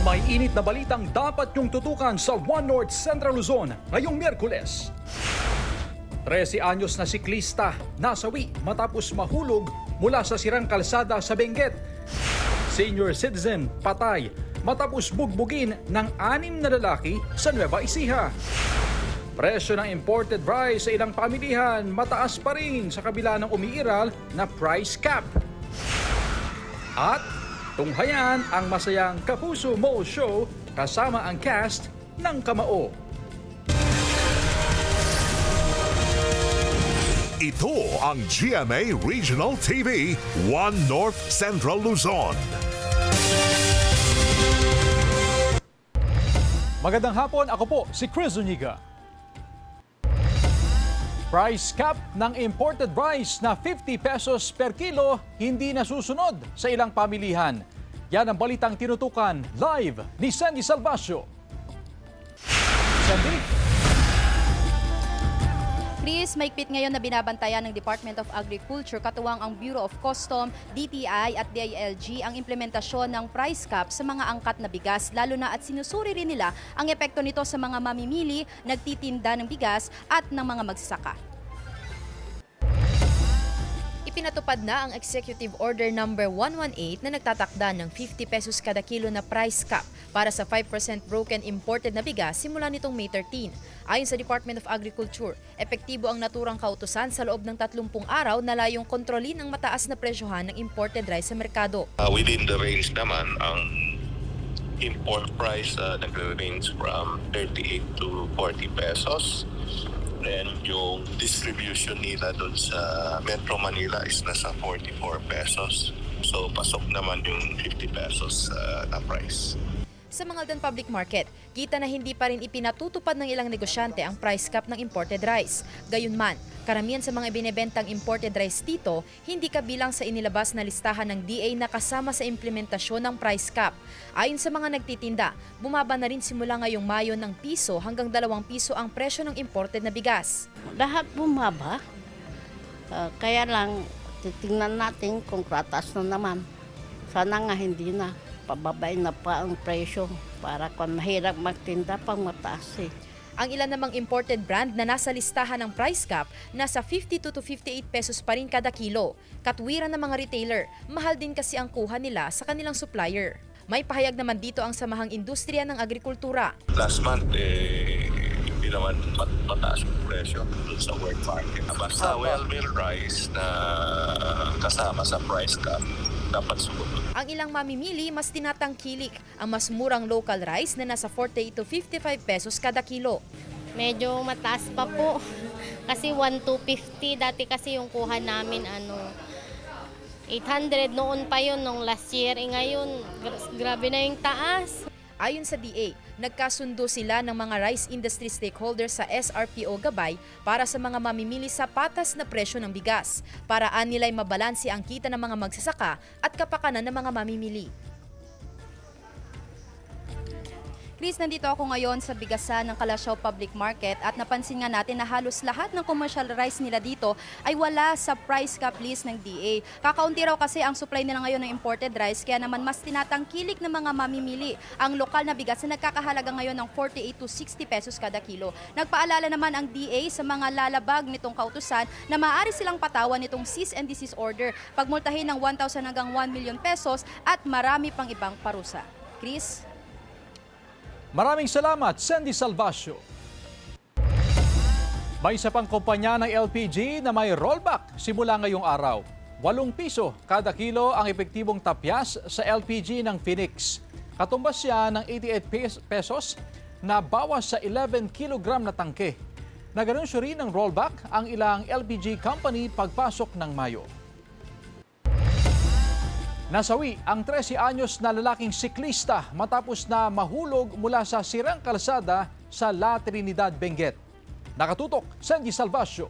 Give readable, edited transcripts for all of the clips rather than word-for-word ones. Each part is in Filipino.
May init na balitang dapat niyong tutukan sa One North Central Luzon ngayong Miyerkules. 13 anyos na siklista nasawi matapos mahulog mula sa sirang kalsada sa Benguet. Senior citizen patay matapos bugbugin ng 6 na lalaki sa Nueva Ecija. Presyo ng imported rice sa ilang pamilihan mataas pa rin sa kabila ng umiiral na price cap. At tunghayan ang masayang Kapuso Mall Show kasama ang cast ng Kamao. Ito ang GMA Regional TV, One North Central Luzon. Magandang hapon, ako po si Chris Zuniga. Price cap ng imported rice na 50 pesos per kilo hindi nasusunod sa ilang pamilihan. Yan ang balitang tinutukan live ni Sandy Salvacio. Sandy? Chris, maigpit ngayon na binabantayan ng Department of Agriculture katuwang ang Bureau of Custom, DTI at DILG ang implementasyon ng price cap sa mga angkat na bigas, lalo na at sinusuri rin nila ang epekto nito sa mga mamimili, nagtitinda ng bigas at ng mga magsasaka. Ipinatupad na ang Executive Order No. 118 na nagtatakda ng 50 pesos kada kilo na price cap para sa 5% broken imported na bigas simula nitong May 13. Ayon sa Department of Agriculture, epektibo ang naturang kautusan sa loob ng 30 araw na layong kontrolin ang mataas na presyohan ng imported rice sa merkado. Within the range naman, ang import price nagre-range from 38 to 40 pesos. And yung distribution nila doon sa Metro Manila is nasa 44 pesos. So pasok naman yung 50 pesos na price. Sa Mangaldan Public Market, kita na hindi pa rin ipinatutupad ng ilang negosyante ang price cap ng imported rice. Gayunman, karamihan sa mga binebentang imported rice dito, hindi kabilang sa inilabas na listahan ng DA na kasama sa implementasyon ng price cap. Ayon sa mga nagtitinda, bumaba na rin simula ngayong Mayo ng piso hanggang 2 piso ang presyo ng imported na bigas. Lahat bumaba. Kaya lang, titingnan natin kung kratas na naman. Sana nga hindi na. Pababain na pa ang presyo para kung mahirap magtinda pang mataas eh. Ang ilan namang imported brand na nasa listahan ng price cap, nasa 52 to 58 pesos pa rin kada kilo. Katwiran ng mga retailer, mahal din kasi ang kuha nila sa kanilang supplier. May pahayag naman dito ang Samahang Industriya ng Agrikultura. Last month, hindi naman mataas yung presyo doon sa world market. Basta well-milled rice na kasama sa price cap, dapat sumunod. Ang ilang mamimili mas tinatangkilik ang mas murang local rice na nasa 48 to 55 pesos kada kilo. Medyo mataas pa po. Kasi 1,250 dati kasi yung kuha namin 800 noon pa yun nung last year. Ngayon, grabe na yung taas. Ayon sa DA, nagkasundo sila ng mga rice industry stakeholders sa SRPO Gabay para sa mga mamimili sa patas na presyo ng bigas. Paraan nila'y mabalanse ang kita ng mga magsasaka at kapakanan ng mga mamimili. Chris, nandito ako ngayon sa bigasan ng Kalasyaw Public Market at napansin nga natin na halos lahat ng commercial rice nila dito ay wala sa price cap list ng DA. Kakaunti raw kasi ang supply nila ngayon ng imported rice kaya naman mas tinatangkilik ng mga mamimili ang lokal na bigas na nagkakahalaga ngayon ng 48 to 60 pesos kada kilo. Nagpaalala naman ang DA sa mga lalabag nitong kautusan na maaari silang patawan nitong cease and desist order, pagmultahin ng 1,000 hanggang 1 million pesos at marami pang ibang parusa. Chris? Maraming salamat, Sandy Salvacio. May isa pang kumpanya ng LPG na may rollback simula ngayong araw. 8 piso kada kilo ang epektibong tapyas sa LPG ng Phoenix. Katumbas siya ng 88 pesos na bawas sa 11 kilogram na tangke. Naganunsyo rin ng rollback ang ilang LPG company pagpasok ng Mayo. Nasawi ang 13 anyos na lalaking siklista matapos na mahulog mula sa sirang kalsada sa La Trinidad, Benguet. Nakatutok, Sandy Salvacio.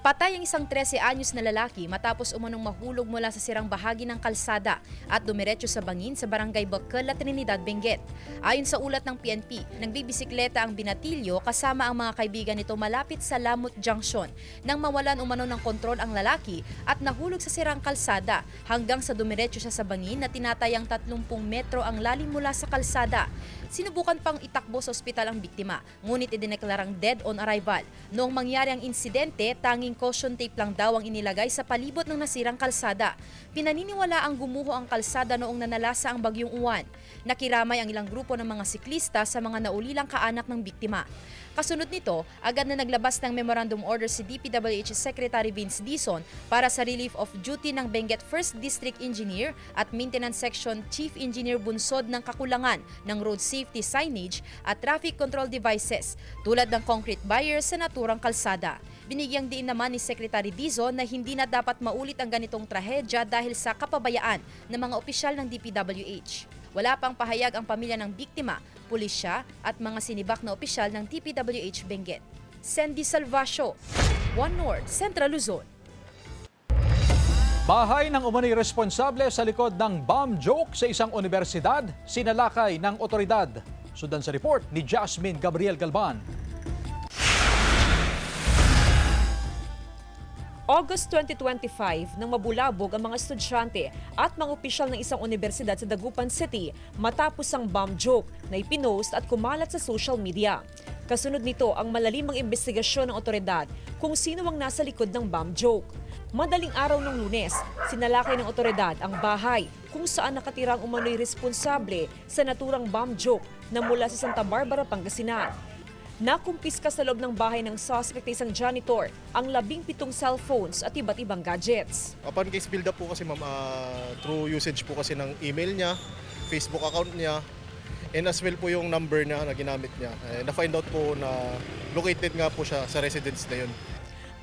Patay ang isang 13 anyos na lalaki matapos umanong mahulog mula sa sirang bahagi ng kalsada at dumiretso sa bangin sa barangay Bacol, Trinidad, Benguet. Ayon sa ulat ng PNP, nagbibisikleta ang binatilyo kasama ang mga kaibigan nito malapit sa Lamut Junction nang mawalan umano ng kontrol ang lalaki at nahulog sa sirang kalsada hanggang sa dumiretso siya sa bangin na tinatayang 30 metro ang lalim mula sa kalsada. Sinubukan pang itakbo sa ospital ang biktima, ngunit idineklarang dead on arrival. Noong mangyari ang insidente, tanging caution tape lang daw ang inilagay sa palibot ng nasirang kalsada. Pinaniniwala ang gumuho ang kalsada noong nanalasa ang bagyong Uwan. Nakiramay ang ilang grupo ng mga siklista sa mga naulilang kaanak ng biktima. Kasunod nito, agad na naglabas ng memorandum order si DPWH Secretary Vince Dizon para sa relief of duty ng Benguet 1st District Engineer at Maintenance Section Chief Engineer bunsod ng kakulangan ng road safety signage at traffic control devices tulad ng concrete barriers sa naturang kalsada. Binigyang diin naman ni Secretary Dizon na hindi na dapat maulit ang ganitong trahedya dahil sa kapabayaan ng mga opisyal ng DPWH. Wala pang pahayag ang pamilya ng biktima, pulisya at mga sinibak na opisyal ng DPWH Benguet. Sandy Salvacio, One North, Central Luzon. Bahay ng umano'y responsable sa likod ng bomb joke sa isang universidad, sinalakay ng otoridad. Sundan sa report ni Jasmine Gabriel Galban. August 2025 nang mabulabog ang mga estudyante at mga opisyal ng isang universidad sa Dagupan City matapos ang bomb joke na ipinost at kumalat sa social media. Kasunod nito ang malalimang investigasyon ng otoridad kung sino ang nasa likod ng bomb joke. Madaling araw ng Lunes, sinalakay ng otoridad ang bahay kung saan nakatirang umano'y responsable sa naturang bomb joke na mula sa Santa Barbara, Pangasinan. Nakumpiska sa loob ng bahay ng suspect na isang janitor ang 17 cellphones at iba't ibang gadgets. Upon case build up po kasi ma'am, through usage po kasi ng email niya, Facebook account niya, and as well po yung number niya na ginamit niya. Na-find out po na located nga po siya sa residence na yun.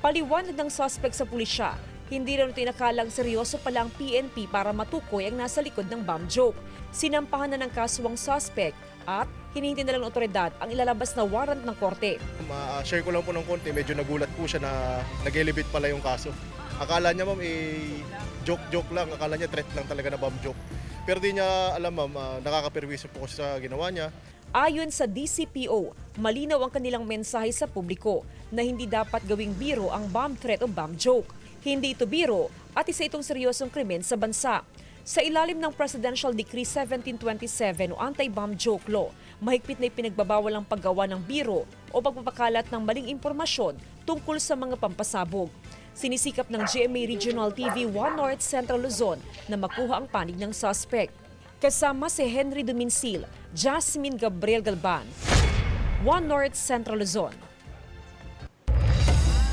Paliwanag ng suspect sa pulisya, hindi rin tinakalang seryoso pala ang PNP para matukoy ang nasa likod ng bomb joke. Sinampahan na ng kaso ang suspect at hinihintay na lang ng otoridad ang ilalabas na warrant ng korte. Share ko lang po ng konti, medyo nagulat po siya na nag-elevate pala yung kaso. Akala niya ma'am, joke lang, akala niya threat lang talaga na bomb joke. Pero di niya alam ma'am, nakakaperwisyo po sa ginawa niya. Ayon sa DCPO, malinaw ang kanilang mensahe sa publiko na hindi dapat gawing biro ang bomb threat o bomb joke. Hindi ito biro at isa itong seryosong krimen sa bansa. Sa ilalim ng Presidential Decree 1727 o Anti-Bomb Joke Law, mahigpit na ipinagbabawal ang paggawa ng biro o pagpapakalat ng maling impormasyon tungkol sa mga pampasabog. Sinisikap ng GMA Regional TV 1 North Central Luzon na makuha ang panig ng suspect. Kasama si Henry Duminsil, Jasmine Gabriel Galban, 1 North Central Luzon.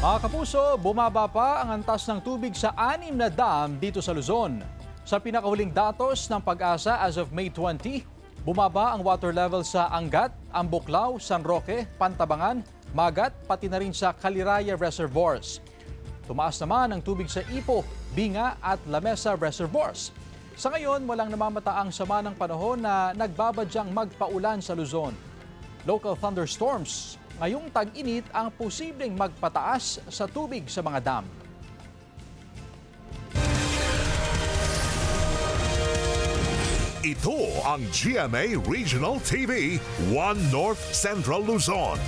Mga kapuso, bumaba pa ang antas ng tubig sa 6 na dam dito sa Luzon. Sa pinakahuling datos ng Pag-asa as of May 20, bumaba ang water level sa Angat, Ambuklao, San Roque, Pantabangan, Magat, pati na rin sa Caliraya Reservoirs. Tumaas naman ang tubig sa Ipo, Binga at Lamesa Reservoirs. Sa ngayon, walang namamataang sama ng panahon na nagbabadyang magpaulan sa Luzon. Local thunderstorms ngayong tag-init ang posibleng magpataas sa tubig sa mga dam. Ito ang GMA Regional TV 1 North Central Luzon.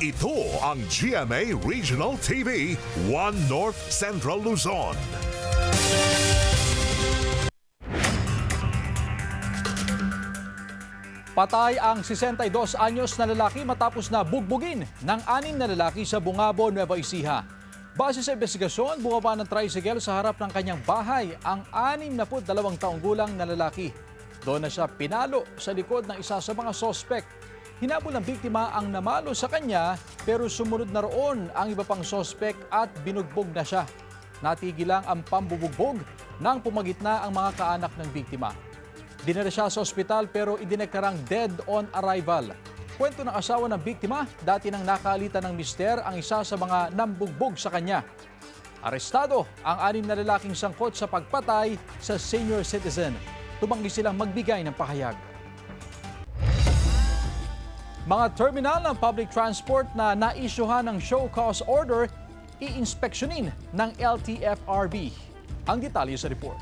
Ito ang GMA Regional TV 1 North Central Luzon. Patay ang 62 anyos na lalaki matapos na bugbugin ng 6 na lalaki sa Bungabo, Nueva Ecija. Base sa investigasyon, bumaba ng tricycle sa harap ng kanyang bahay ang 62 taong gulang na lalaki. Doon na siya pinalo sa likod ng isa sa mga sospek. Hinabol ng biktima ang namalo sa kanya pero sumunod na roon ang iba pang sospek at binugbog na siya. Natigil lang ang pambubugbog nang pumagitna ang mga kaanak ng biktima. Dinala siya sa ospital pero idineklarang dead on arrival. Kwento ng asawa ng biktima, dati nang nakalitan ng mister ang isa sa mga nambugbog sa kanya. Arestado ang 6 na lalaking sangkot sa pagpatay sa senior citizen. tumanggi silang magbigay ng pahayag. Mga terminal ng public transport na naisyuhan ng show cause order, iinspeksyonin ng LTFRB. Ang detalye sa report.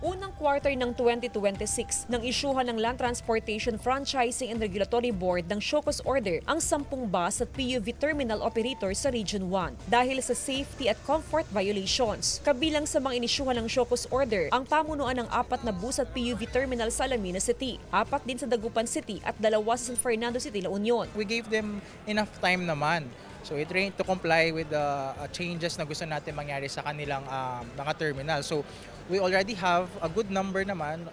Unang quarter ng 2026 nang isyuhan ng Land Transportation Franchising and Regulatory Board ng show cause order ang 10 bus at PUV terminal operators sa Region 1 dahil sa safety at comfort violations. Kabilang sa mga inisyuhan ng show cause order ang pamunuan ng 4 na bus at PUV terminal sa Alamina City, 4 din sa Dagupan City at 2 sa San Fernando City, La Union. We gave them enough time naman. So it to comply with the changes na gusto natin mangyari sa kanilang mga terminal. So we already have a good number naman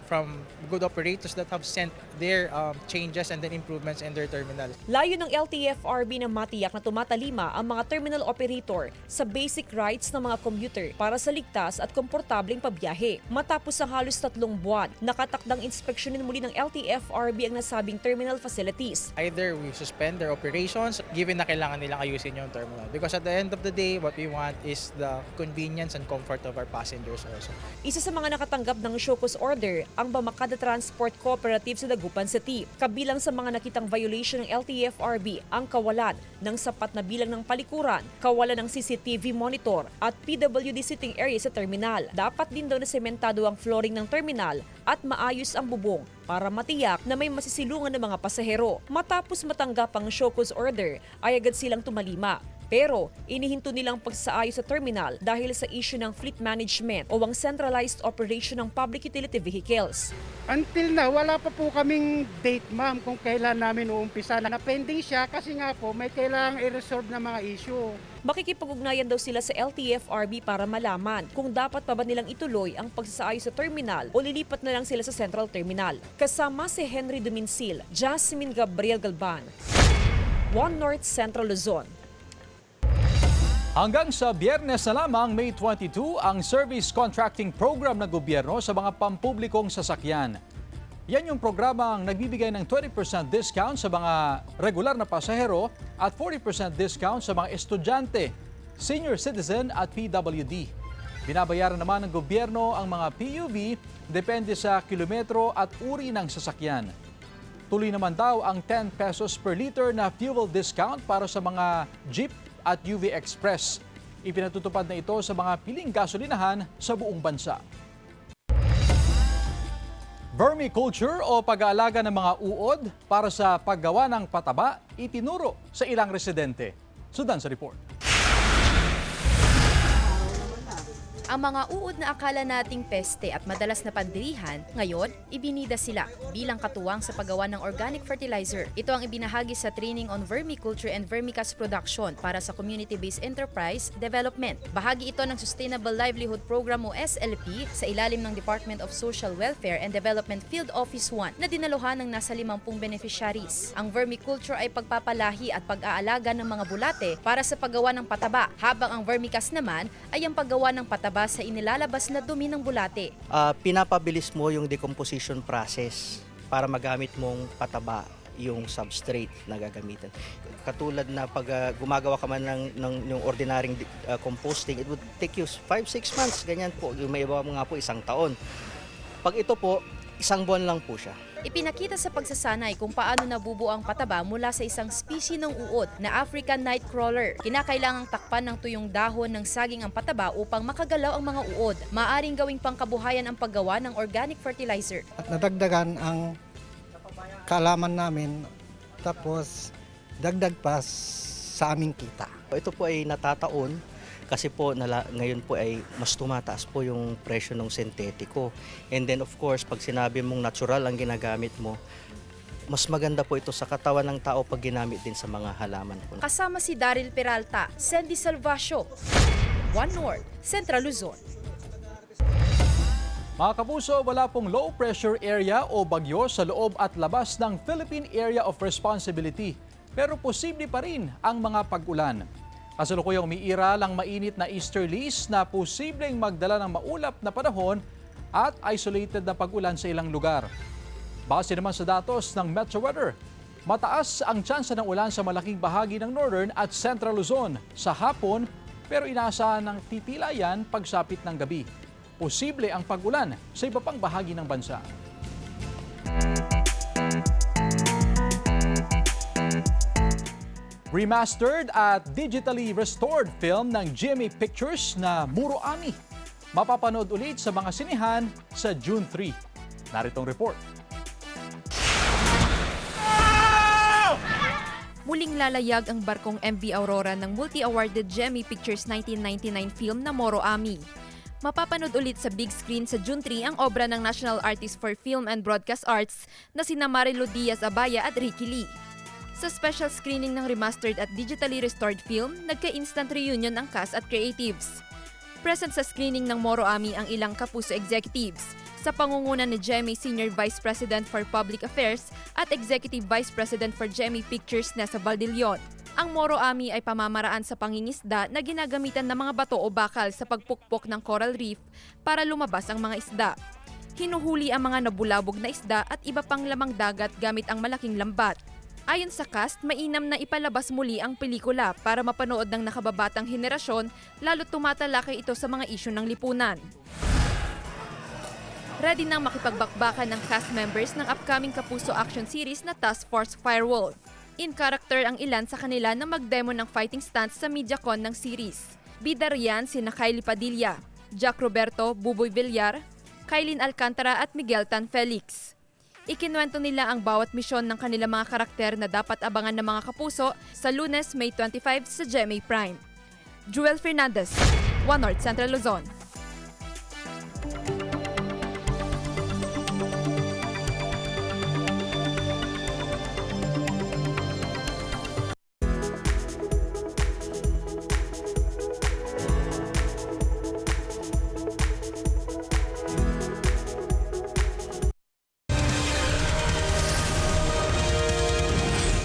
from good operators that have sent their changes and then improvements in their terminal. Layo ng LTFRB na matiyak na tumatalima ang mga terminal operator sa basic rights ng mga commuter para sa ligtas at komportableng pabiyahe. Matapos ang halos 3 buwan, nakatakdang inspeksyonin muli ng LTFRB ang nasabing terminal facilities. Either we suspend their operations given na kailangan nilang ayusin yung terminal. Because at the end of the day, what we want is the convenience and comfort of our passengers also. Isa sa mga nakatanggap ng show cause order ang Bamakada Transport Cooperative sa Dagupan City. Kabilang sa mga nakitang violation ng LTFRB ang kawalan ng sapat na bilang ng palikuran, kawalan ng CCTV monitor at PWD sitting area sa terminal. Dapat din daw na sementado ang flooring ng terminal at maayos ang bubong para matiyak na may masisilungan ng mga pasahero. Matapos matanggap ang show cause order ay agad silang tumalima. Pero inihinto nilang pagsaayos sa terminal dahil sa issue ng fleet management o ang centralized operation ng public utility vehicles. Until na, wala pa po kaming date, ma'am, kung kailan namin uumpisa. Na-pending siya kasi nga po may kailangang i-resolve na mga issue. Makikipag-ugnayan daw sila sa LTFRB para malaman kung dapat pa ba nilang ituloy ang pagsaayos sa terminal o lilipat na lang sila sa Central Terminal. Kasama si Henry Duminsil, Jasmine Gabriel Galban, One North Central Luzon. Hanggang sa Biyernes na lamang, May 22, ang service contracting program ng gobyerno sa mga pampublikong sasakyan. Yan yung programang nagbibigay ng 20% discount sa mga regular na pasahero at 40% discount sa mga estudyante, senior citizen at PWD. Binabayaran naman ng gobyerno ang mga PUV depende sa kilometro at uri ng sasakyan. Tuloy naman daw ang 10 pesos per liter na fuel discount para sa mga jeep at UV Express. Ipinatutupad na ito sa mga piling gasolinahan sa buong bansa. Vermiculture o pag-aalaga ng mga uod para sa paggawa ng pataba itinuro sa ilang residente. Sundan sa report. Ang mga uod na akala nating peste at madalas na pandirihan, ngayon, ibinida sila bilang katuwang sa paggawa ng organic fertilizer. Ito ang ibinahagi sa training on vermiculture and vermicast production para sa Community-Based Enterprise Development. Bahagi ito ng Sustainable Livelihood Program o SLP sa ilalim ng Department of Social Welfare and Development Field Office 1 na dinaluhan ng nasa 50 beneficiaries. Ang vermiculture ay pagpapalahi at pag-aalaga ng mga bulate para sa paggawa ng pataba, habang ang vermicast naman ay ang paggawa ng pataba sa inilalabas na dumi ng bulate. Pinapabilis mo yung decomposition process para magamit mong pataba yung substrate na gagamitin. Katulad na pag gumagawa ka man ng yung ordinaryong composting, it would take you 5-6 months, ganyan po. Yung may iba mga po 1 taon. Pag ito po, 1 buwan lang po siya. Ipinakita sa pagsasanay kung paano nabubuo ang pataba mula sa isang species ng uod na African nightcrawler. Kinakailangang takpan ng tuyong dahon ng saging ang pataba upang makagalaw ang mga uod. Maaring gawing pangkabuhayan ang paggawa ng organic fertilizer. At nadagdagan ang kaalaman namin, tapos dagdag pa sa aming kita. Ito po ay natataon kasi po ngayon po ay mas tumataas po yung presyo ng sintetiko. And then of course, pag sinabi mong natural ang ginagamit mo, mas maganda po ito sa katawan ng tao pag ginamit din sa mga halaman po. Kasama si Daryl Peralta, Sandy Salvacio, One North, Central Luzon. Mga kapuso, wala pong low pressure area o bagyo sa loob at labas ng Philippine Area of Responsibility. Pero posible pa rin ang mga pag-ulan. Kasalukuyang umiiral ang mainit na easterlies na posibleng magdala ng maulap na panahon at isolated na pag-ulan sa ilang lugar. Base naman sa datos ng Metro Weather, mataas ang tsansa ng ulan sa malaking bahagi ng Northern at Central Luzon sa hapon pero inaasahan ng titila yan pagsapit ng gabi. Posible ang pag-ulan sa iba pang bahagi ng bansa. Remastered at digitally restored film ng GMA Pictures na Muro Ami. Mapapanood ulit sa mga sinehan sa June 3. Naritong report. Muling lalayag ang barkong MV Aurora ng multi-awarded GMA Pictures 1999 film na Moro Ami. Mapapanood ulit sa big screen sa June 3 ang obra ng National Artist for Film and Broadcast Arts na sina Marilu Diaz-Abaya at Ricky Lee. Sa special screening ng remastered at digitally restored film, nagka-instant reunion ang cast at creatives. Present sa screening ng Moro Ami ang ilang Kapuso executives, sa pangunguna ni GMA Senior Vice President for Public Affairs at Executive Vice President for GMA Pictures Nessa Valdilion. Ang Moro Ami ay pamamaraan sa pangingisda na ginagamitan ng mga bato o bakal sa pagpukpok ng coral reef para lumabas ang mga isda. Hinuhuli ang mga nabulabog na isda at iba pang lamang dagat gamit ang malaking lambat. Ayon sa cast, mainam na ipalabas muli ang pelikula para mapanood ng nakababatang henerasyon, lalo't tumatalakay ito sa mga isyu ng lipunan. Ready nang makipagbakbakan ng cast members ng upcoming Kapuso action series na Task Force Firewolf. In character ang ilan sa kanila na mag-demo ng fighting stunts sa MediaCon ng series. Bida riyan sina Kylie Padilla, Jack Roberto, Buboy Villar, Kailin Alcantara at Miguel Tan Felix. Ikinuwento nila ang bawat misyon ng kanilang mga karakter na dapat abangan ng mga kapuso sa Lunes, May 25 sa GMA Prime. Joel Fernandez, One North Central Luzon.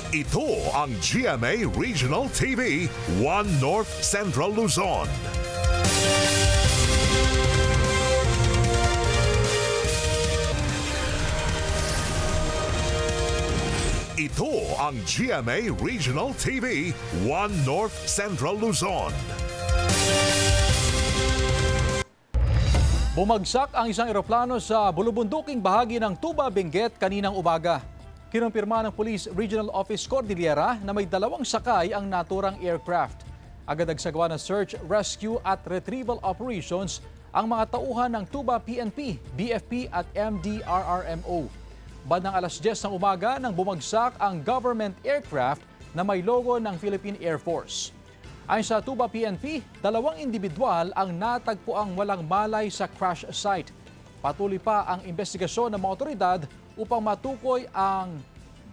Ito ang GMA Regional TV, One North Central Luzon. Ito ang GMA Regional TV, One North Central Luzon. Bumagsak ang isang eroplano sa bulubunduking bahagi ng Tuba, Benguet kaninang umaga. Kinumpirma ng Police Regional Office Cordillera na may 2 sakay ang naturang aircraft. Agad nagsagawa ng search, rescue at retrieval operations ang mga tauhan ng Tuba PNP, BFP at MDRRMO. Bandang alas 10 ng umaga nang bumagsak ang government aircraft na may logo ng Philippine Air Force. Ayon sa Tuba PNP, 2 individual ang natagpuang walang malay sa crash site. Patuloy pa ang investigasyon ng mga otoridad upang matukoy ang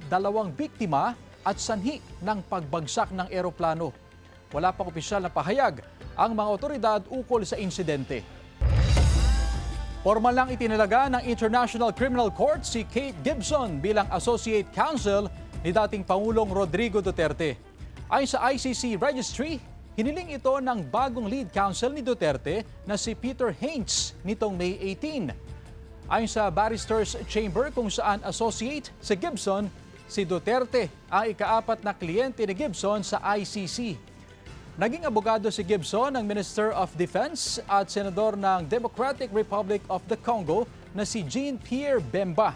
2 biktima at sanhi ng pagbagsak ng eroplano. Wala pang opisyal na pahayag ang mga otoridad ukol sa insidente. Formal lang itinalaga ng International Criminal Court si Kate Gibson bilang Associate Counsel ni dating Pangulong Rodrigo Duterte. Ayon sa ICC Registry, hiniling ito ng bagong lead counsel ni Duterte na si Peter Haines nitong May 18. Ayon sa Barristers Chamber kung saan associate si Gibson, si Duterte ang ika-4 na kliyente ni Gibson sa ICC. Naging abogado si Gibson ng Minister of Defense at Senador ng Democratic Republic of the Congo na si Jean-Pierre Bemba.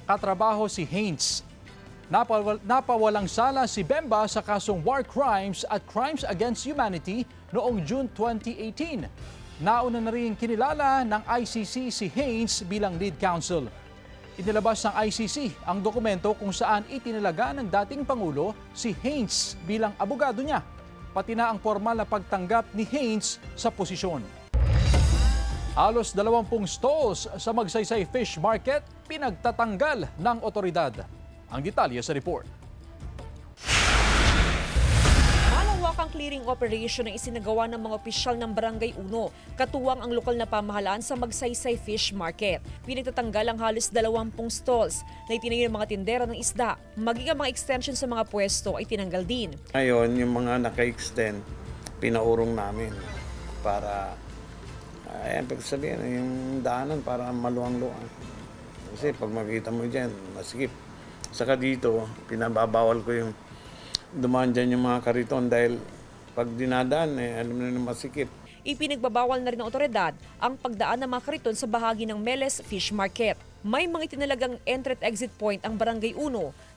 Katrabaho si Haines. Napawalang sala si Bemba sa kasong war crimes at crimes against humanity noong June 2018. Nauna na rin kinilala ng ICC si Haines bilang lead counsel. Inilabas ng ICC ang dokumento kung saan itinalaga ng dating Pangulo si Haines bilang abogado niya, pati na ang formal na pagtanggap ni Haines sa posisyon. Halos 20 stalls sa Magsaysay Fish Market pinagtatanggal ng otoridad. Ang detalye sa report. Malawakang clearing operation ang isinagawa ng mga opisyal ng Barangay 1, katuwang ang lokal na pamahalaan sa Magsaysay Fish Market. Pinagtatanggal ang halos 20 stalls na itinayo ng mga tindera ng isda. Maging ang mga extension sa mga pwesto ay tinanggal din. Ngayon, yung mga naka-extend, pinaurong namin para, pagsabihin, yung daanan para maluwang-luwang. Kasi pag makita mo dyan, masikip. Saka dito, pinababawal ko yung dumaan dyan yung mga kariton dahil Pag dinadaan, alam na masikip. Ipinagbabawal na rin ng otoridad ang pagdaan ng mga kariton sa bahagi ng Meles Fish Market. May mga itinalagang entry at exit point ang Barangay 1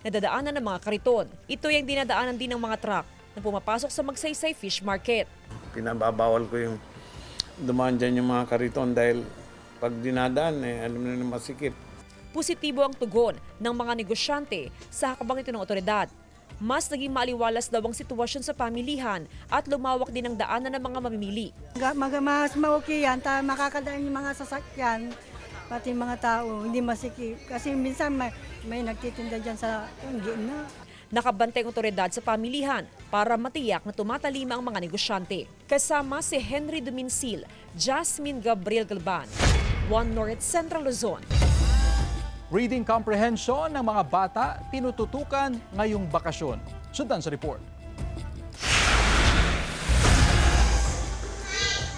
na dadaanan ng mga kariton. Ito yung dinadaanan din ng mga truck na pumapasok sa Magsaysay Fish Market. Pinababawal ko yung dumaan dyan yung mga kariton dahil pag dinadaan, alam na masikip. Positibo ang tugon ng mga negosyante sa hakbang ito ng otoridad. Mas naging maaliwalas daw ang sitwasyon sa pamilihan at lumawak din ang daanan ng mga mamimili. Mas maokey yan, makakadaan yung mga sasakyan, pati mga tao, hindi masikip. Kasi minsan may nagtitinda dyan sa gitna. Nakabantay ang otoridad sa pamilihan para matiyak na tumatalima ang mga negosyante. Kasama si Henry Duminsil, Jasmine Gabriel Galban, One North Central Luzon. Reading comprehension ng mga bata tinututukan ngayong bakasyon. Sundan sa report.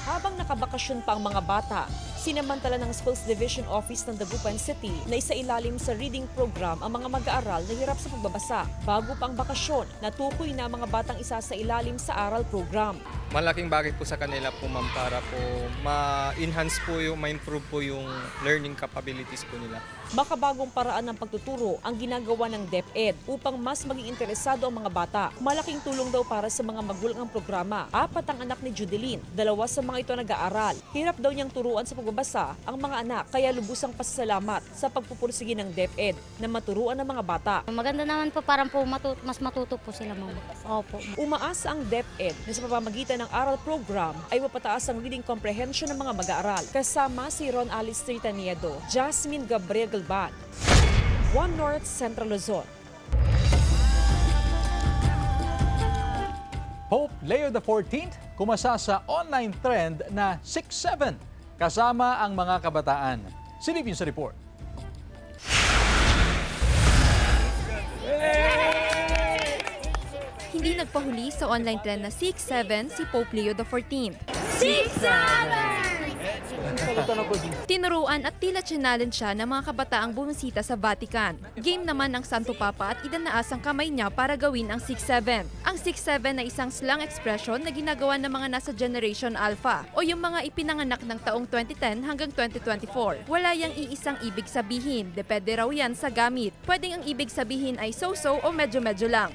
Habang nakabakasyon pa ang mga bata, sinamantala ng Schools Division Office ng Dagupan City na isailalim sa reading program ang mga mag-aaral na hirap sa pagbabasa. Bago pa ang bakasyon, natukoy na ang mga batang isa sa ilalim sa aral program. Malaking bagay po sa kanila po ma'am para po ma-enhance po yung, ma-improve po yung learning capabilities po nila. Makabagong paraan ng pagtuturo ang ginagawa ng DepEd upang mas maging interesado ang mga bata. Malaking tulong daw para sa mga magulang ang programa. 4 ang anak ni Judeline, 2 sa mga ito nag-aaral. Hirap daw niyang turuan sa pagbabasa ang mga anak, kaya lubusang pasasalamat sa pagpupursige ng DepEd na maturuan ng mga bata. Maganda naman po, parang po mas matuto po sila ma'am. Opo. Umaasa ang DepEd na sa pamamagitan ng aral program ay mapataas ang reading comprehension ng mga mag-aaral. Kasama si Ron Alice Trietaniedo, Jasmine Gabriel Galban, One North Central Luzon. Pope Leo XIV kumasa sa online trend na 6'7", kasama ang mga kabataan. Silipin sa report. Hindi nagpahuli sa online trend na 6'7" si Pope Leo XIV. 6'7"! Tinuruan at tila challenge siya ng mga kabataang bumisita sa Vatican. Game naman ng Santo Papa at idanaas ang kamay niya para gawin ang 6'7". Ang 6'7" ay isang slang expression na ginagawa ng mga nasa Generation Alpha o yung mga ipinanganak ng taong 2010 hanggang 2024. Wala yang iisang ibig sabihin, depende raw yan sa gamit. Pwedeng ang ibig sabihin ay so-so o medyo-medyo lang.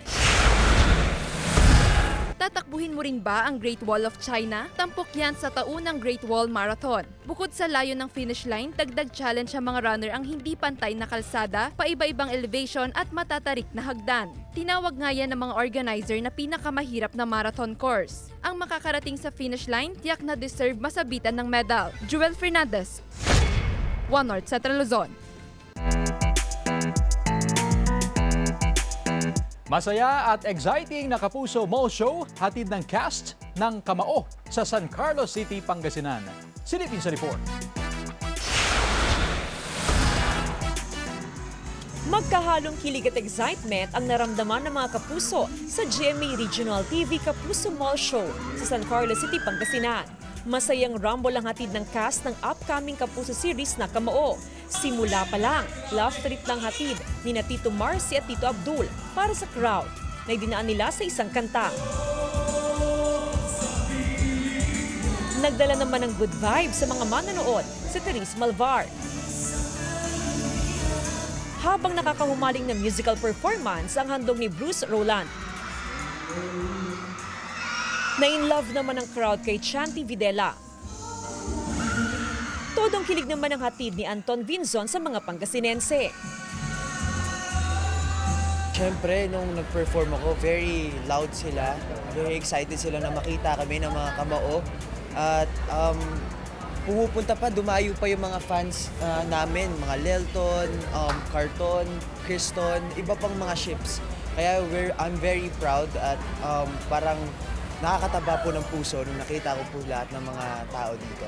Tatakbuhin mo rin ba ang Great Wall of China? Tampok yan sa taunang Great Wall Marathon. Bukod sa layo ng finish line, dagdag challenge sa mga runner ang hindi pantay na kalsada, paiba-ibang elevation at matatarik na hagdan. Tinawag nga yan ng mga organizer na pinakamahirap na marathon course. Ang makakarating sa finish line, tiyak na deserve masabitan ng medal. Joel Fernandez, One North Central Luzon. Masaya at exciting na Kapuso Mall Show hatid ng cast ng Kamao sa San Carlos City, Pangasinan. Silipin sa report. Magkahalong kilig at excitement ang naramdaman ng mga kapuso sa GMA Regional TV Kapuso Mall Show sa San Carlos City, Pangasinan. Masayang rumble ang hatid ng cast ng upcoming Kapuso series na Kamao. Simula pa lang, love trip ng hatid ni na Tito Marcy at Tito Abdul para sa crowd na idinaan nila sa isang kanta. Nagdala naman ng good vibes sa mga manonood si Therese Malvar. Habang nakakahumaling na musical performance ang handog ni Bruce Roland. Na-in-love naman ang crowd kay Chanty Videla. Todong kilig naman ang hatid ni Anton Vinzon sa mga Pangasinense. Siyempre, nung nag-perform ako, very loud sila. Very excited sila na makita kami ng mga Kamao. At pumupunta pa, dumayo pa yung mga fans namin, mga Lelton, Carton, Criston, iba pang mga ships. Kaya I'm very proud at parang nakakataba po ng puso nung nakita ko po lahat ng mga tao dito.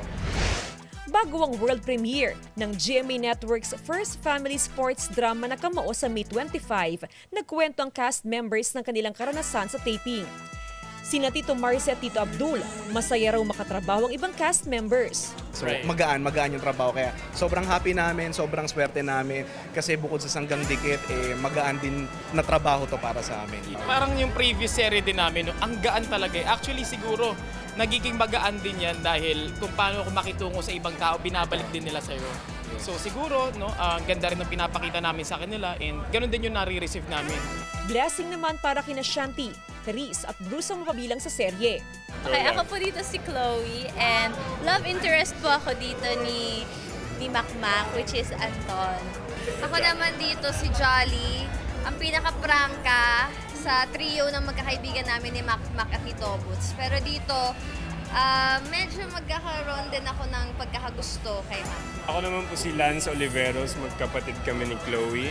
Bago ang world premiere ng GMA Network's first family sports drama na Kamao sa May 25, nagkwento ang cast members ng kanilang karanasan sa taping. Sina Tito Marcy at Tito Abdul, masaya raw makatrabaho ang ibang cast members. So magaan yung trabaho, kaya sobrang happy namin, sobrang swerte namin kasi bukod sa Sanggang Dikit, magaan din na trabaho to para sa amin. Parang yung previous series din namin, no, ang gaan talaga. Actually siguro, nagiging magaan din yan dahil kung paano ako makitungo sa ibang tao, binabalik din nila sa'yo. So siguro, no, ganda rin ang pinapakita namin sa kanila and ganun din yung nare-receive namin. Blessing naman para kina Shanti, Therese at Bruce ang mapabilang sa serye. Okay, ako po dito si Chloe and love interest po ako dito ni Makmak, which is Anton. Ako naman dito si Jolly, ang pinaka-prangka sa trio ng magkakaibigan namin ni Makmak at Tito Boots. Pero dito, medyo magkakaroon din ako ng pagkakagusto kay Makmak. Ako naman po si Lance Oliveros, magkapatid kami ni Chloe,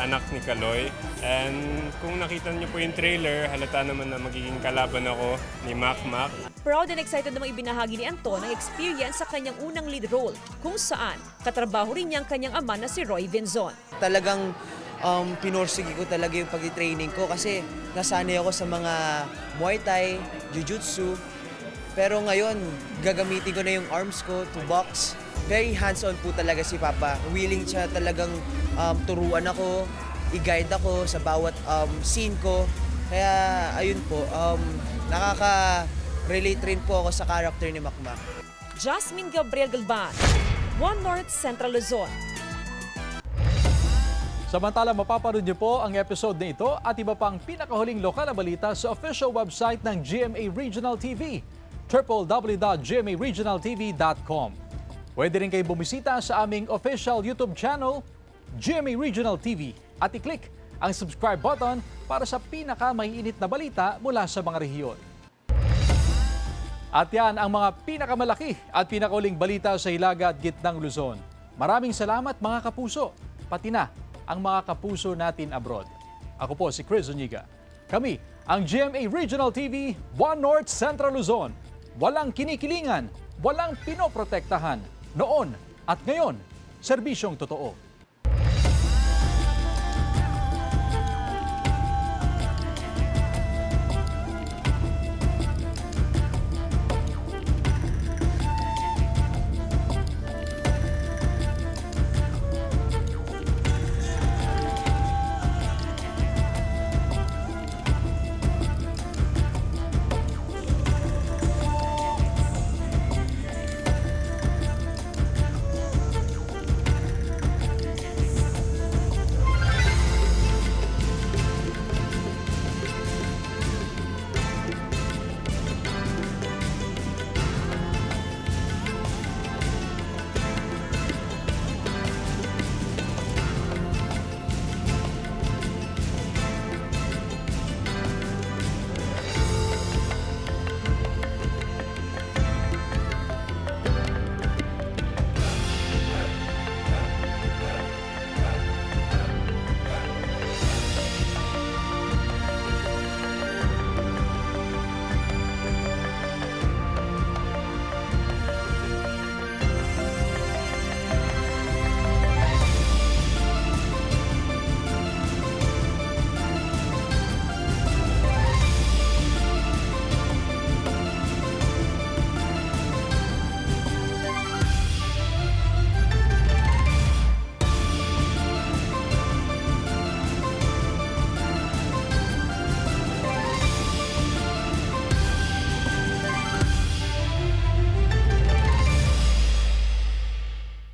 anak ni Kaloy. And kung nakita niyo po yung trailer, halata naman na magiging kalaban ako ni Makmak. Proud and excited namang ibinahagi ni Anton ang experience sa kanyang unang lead role, kung saan katrabaho rin niya ang kanyang ama na si Roy Venzon. Talagang pinursige ko talaga yung pag-training ko kasi nasanay ako sa mga Muay Thai, Jiu-Jitsu. Pero ngayon, gagamitin ko na yung arms ko to box. Very hands-on po talaga si Papa. Willing siya talagang turuan ako, i-guide ako sa bawat scene ko. Kaya ayun po, nakaka-relate rin po ako sa character ni Makmak. Jasmine Gabriel Galban, One North Central Luzon. Samantala, mapapanood niyo po ang episode na ito at iba pang pinakahuling lokal na balita sa official website ng GMA Regional TV, www.gmaregionaltv.com. Pwede rin kayo bumisita sa aming official YouTube channel, GMA Regional TV, at i-click ang subscribe button para sa pinaka-maiinit na balita mula sa mga rehiyon. At yan ang mga pinakamalaki at pinakauling balita sa Hilaga at Gitnang Luzon. Maraming salamat mga kapuso, pati na ang mga kapuso natin abroad. Ako po si Chris Zuniga. Kami ang GMA Regional TV, One North Central Luzon. Walang kinikilingan, walang pinoprotektahan. Noon at ngayon, serbisyong totoo.